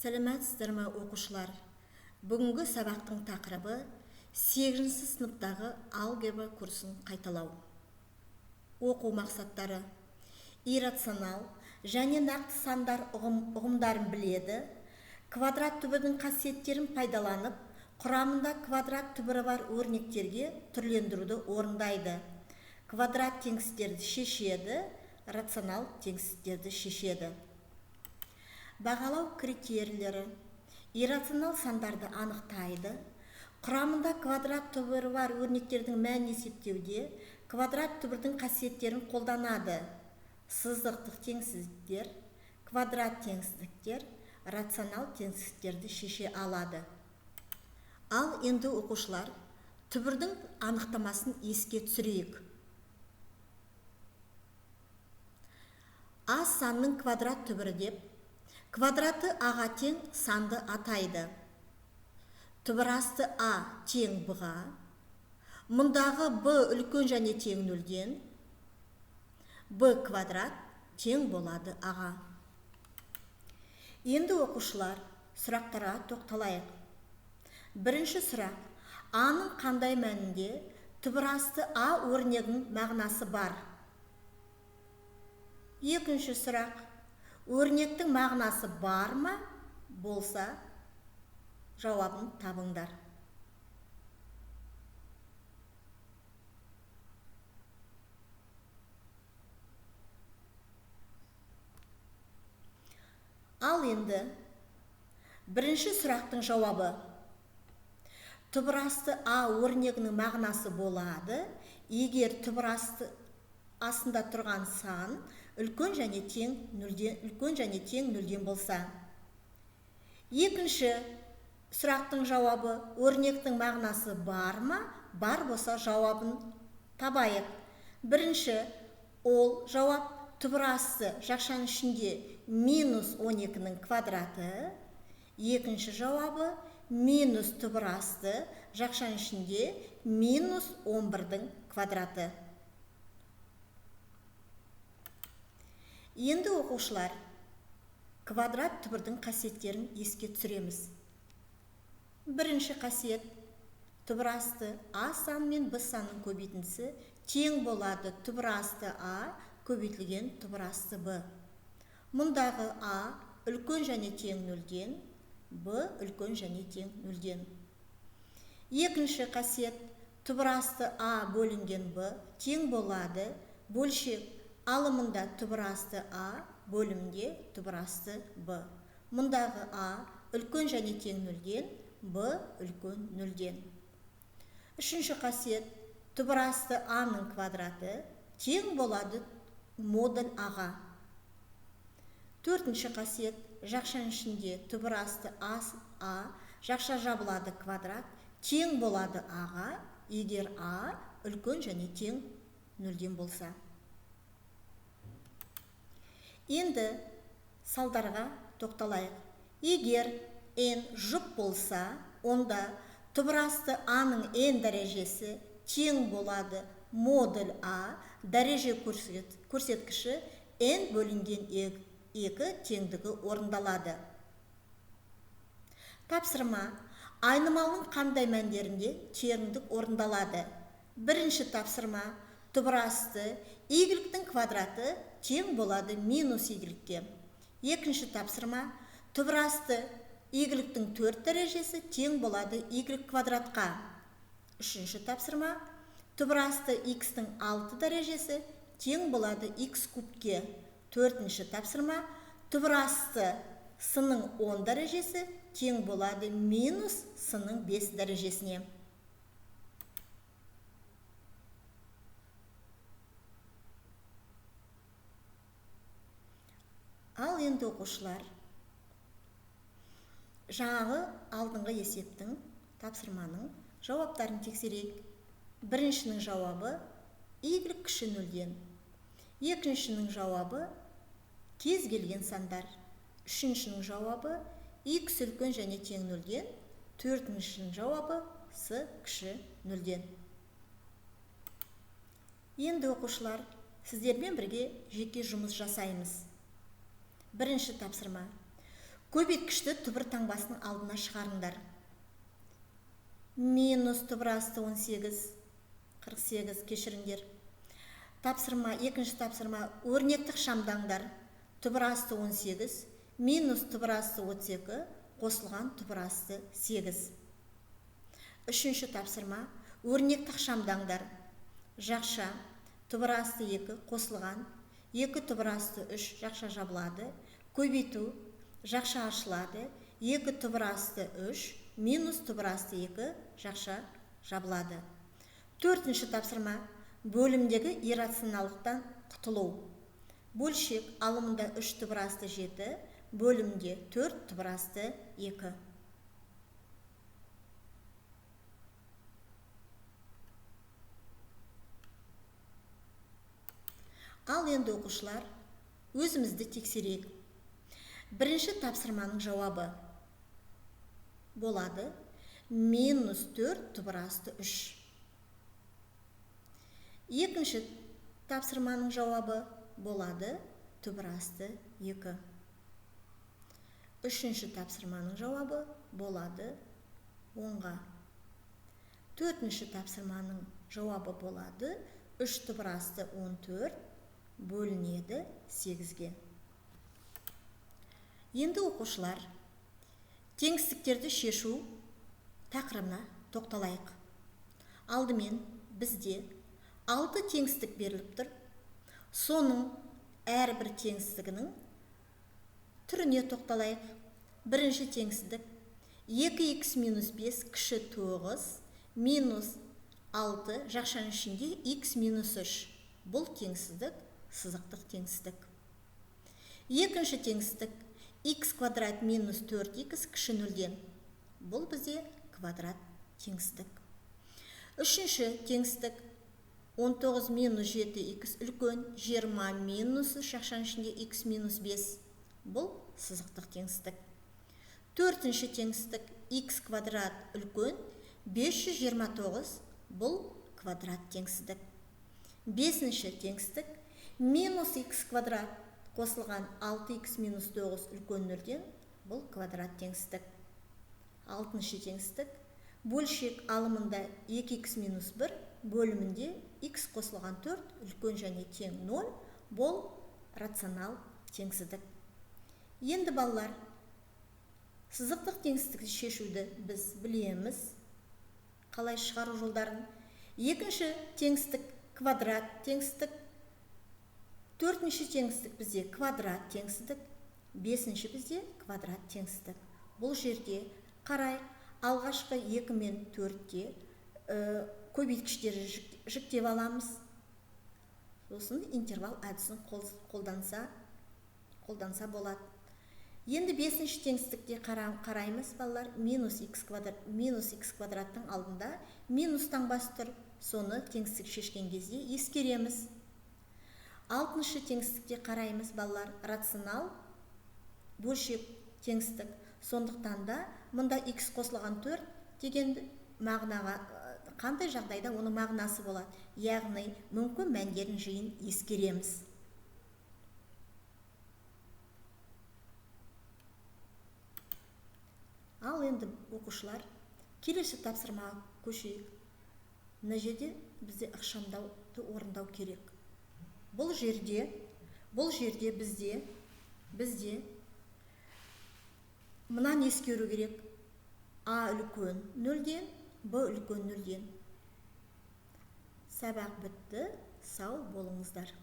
Сәлеметсіздер ме оқушылар? Бүгінгі сабақтың тақырыбы 8 сыныптағы алгебра курсын қайталау. Оқу мақсаттары: иррационал және нақты сандар ұғымдарын біледі, квадрат түбірдің қасиеттерін пайдаланып, құрамында квадрат түбірі бар өрнектерге түрлендіруді орындайды. Квадрат теңсіздерді шешеді, рационал теңсіздерді шешеді. Бағалау критерийлері: иррационал сандарды анықтайды, құрамында квадрат түбірі бар өрнектердің мәнін есептеуде квадрат түбірдің қасиеттерін қолданады. Сызықтық теңсіздіктер, квадрат теңсіздіктер, рационал теңсіздіктерді шеше алады. Ал енді оқушылар, түбірдің анықтамасын еске түсірейік. А санның квадрат түбірі деп, квадраты аға тең санды атайды. Түбірасты А тең Б-ға, мұндағы Б үлкен және тең нөлден, Б квадрат тең болады аға. Енді оқушылар, сұрақтарға тоқталайық. Бірінші сұрақ: А-ның қандай мәнінде түбірасты А өрнегінің мағынасы бар? Екінші сұрақ: өрнектің мағынасы бар ма? Болса, жауабын табыңдар. Ал енді бірінші сұрақтың жауабы: түбірасты А өрнегінің мағынасы болады, егер түбірасты астында тұрған сан үлкен және тең нөлден болса. Екінші сұрақтың жауабы: өрнектің мағынасы бар ма? Бар болса, жауабын табайық. Бірінші, ол жауап түбірасты жақшаның ішінде минус 12-ның квадраты. Екінші жауабы минус түбірасты жақшаның ішінде минус 11-дің квадраты. Енді оқушылар, квадрат түбірдің қасиеттерін еске түсіреміз. Бірінші қасиет: түбірасты А сан мен Б санның көбейтіндісі тең болады түбірасты А көбейтілген түбірасты Б. Мұндағы А үлкен және тең нөлден, Б үлкен және тең нөлден. Екінші қасиет: түбірасты А бөлінген Б тең болады бөлшек алымында түбірасты А бөлімде түбірасты Б. Мұндағы А үлкен және тең нөлден, Б үлкен нөлден. Үшінші қасиет: түбірасты А-ның квадраты тең болады модуль А-ға. Төртінші қасиет: жақшаның ішінде түбірасты А жақша жабылады квадрат тең болады А-ға, егер А үлкен және тең нөлден болса. Енді салдарға тоқталайық. Егер n жұп болса, онда түбірасты А-ның n дәрежесі тең болады модуль А дәреже көрсеткіші n бөлінген 2 теңдігі орындалады. Тапсырма: айнымалының қандай мәндерінде теңдік орындалады? Бірінші тапсырма: түбірасты y-дің квадраты тең болады минус y-ге. Екінші тапсырма: түбірасты y-дің 4 дәрежесі тең болады y квадратқа. Үшінші тапсырма: түбірасты x-дің 6 дәрежесі тең болады x кубке. Төртінші тапсырма: түбірасты с-ның 10 дәрежесі тең болады минус с-ның 5 дәрежесіне. Ал енді оқушылар, жаңағы алдыңғы есептің, тапсырманың жауаптарын тексерейік. Біріншінің жауабы y кіші нөлден. Екіншінің жауабы кез келген сандар. Үшіншінің жауабы x үлкен және тең нөлден. Төртіншінің жауабы с кіші нөлден. Енді оқушылар, сіздермен бірге жеке жұмыс жасаймыз. Бірінші тапсырма: Көбейткішті түбір таңбасының алдына шығарыңдар. Минус түбір асты 18, 48, кешіріңдер. Екінші тапсырма, өрнектік шамдаңдар. Түбір асты 18, минус түбір асты 32, қосылған түбір асты 8. Үшінші тапсырма, өрнектік шамдаңдар. Жақша, түбір асты 2, қосылған, 2 түбір асты 3, жақша жабылады. Көбейту, жақша ашылады, 2 түбір асты 3, минус түбір асты 2, жақша жабылады. Төртінші тапсырма, бөлімдегі иррационалдықтан құтылу. Бөлшек алымында 3 түбір асты 7, бөлімде 4 түбір асты 2. Ал енді оқушылар, өзімізді тексерейік. Бірінші тапсырманың жауабы болады минус 4 түбір асты 3. Екінші тапсырманың жауабы болады түбір асты 2. Үшінші тапсырманың жауабы болады 10-ға. Төртінші тапсырманың жауабы болады 3 түбір асты 14 бөлінеді 8-ге. Енді оқушылар, теңсіздіктерді шешу тақырыбына тоқталайық. Алдымен бізде 6 теңсіздік беріліп тұр. Соның әрбір теңсіздігінің түріне тоқталайық. Бірінші теңсіздік 2х минус 5 кіші 9 минус 6 жақшаның ішінде х минус 3. Бұл теңсіздік сызықтық теңсіздік. Екінші теңсіздік х квадрат минус 4х кіші 0-ден. Бұл бізде квадрат теңсіздік. Үшінші теңсіздік 19 минус 7х үлкен 20 минус жақшаның ішінде х минус 5. Бұл сызықтық теңсіздік. Төртінші теңсіздік х квадрат үлкен 529. Бұл квадрат теңсіздік. Бесінші теңсіздік минус х квадрат қосылған 6х минус 9 үлкен 0-ден. Бұл квадрат теңсіздік. Алтыншы теңсіздік бөлшек алымында 2х минус 1 бөлімінде х қосылған 4 үлкен және тең 0. Бұл рационал теңсіздік. Енді балалар, сызықтық теңсіздікті шешуді біз білеміз. Қалай шығару жолдарын? Екінші теңсіздік квадрат теңсіздік. Төртінші теңсіздік бізде квадрат теңсіздік. Бесінші бізде квадрат теңсіздік. Бұл жерде қарай алғашқы 2 мен 4-те көбейткіштері жіктеп аламыз. Сосын интервал әдісін қолданса болады. Енді бесінші теңсіздікте қараймыз балалар. Минус х квадраттың алдында минус таңбасы тұр. Соны теңсіздік шешкен кезде ескереміз. Алтыншы теңсіздікте қараймыз балалар. Рационал бөлшек теңсіздік. Сондықтан да мұнда х қосылған 4 деген мағынаға қандай жағдайда оның мағынасы болады. Яғни мүмкін мәндерін жиын ескереміз. Ал енді оқушылар, келесі тапсырмаға көшейік. Мына жерде бізде ықшамдауды орындау керек. Бұл жерде бізде мынаны ескеру керек. А үлкен 0-ден, Б үлкен 0-ден. Сабақ бітті. Сау болыңыздар.